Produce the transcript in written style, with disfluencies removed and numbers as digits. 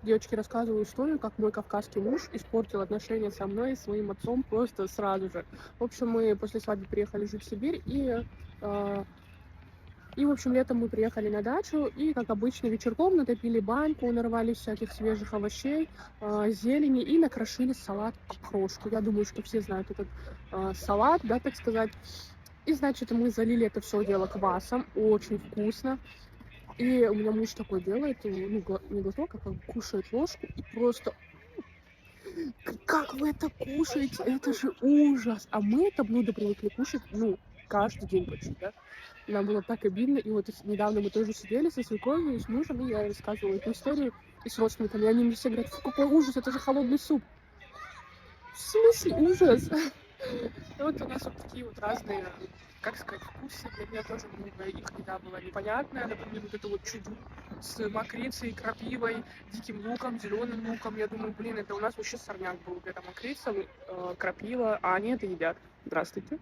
девочки, рассказываю историю, как мой кавказский муж испортил отношения со мной и своим отцом просто сразу же. В общем, мы после свадьбы приехали жить в Сибирь, э, в общем, летом мы приехали на дачу, и, как обычно, вечерком натопили баньку, нарвали всяких свежих овощей, зелени и накрошили салат окрошку. Я думаю, что все знают этот салат, да, так сказать. И, значит, мы залили это все дело квасом, очень вкусно. И у меня муж такой делает, ну, не глоток, а как бы кушает ложку, и просто: как вы это кушаете? Это же ужас! А мы это блюдо привыкли кушать, ну, каждый день почти, да. Нам было так обидно. И вот недавно мы тоже сидели со свекровью и с мужем, и я рассказывала эту историю и с родственниками. И они мне все говорят: фу, какой ужас, это же холодный суп. В смысле ужас? И вот у нас вот такие вот разные, как сказать, вкусы. Для меня тоже много их еда была непонятная. Например, вот это вот чуду с мокрицей, крапивой, диким луком, зеленым луком. Я думаю, блин, это у нас вообще сорняк был. Это мокрица, крапива, а они это едят. Здравствуйте.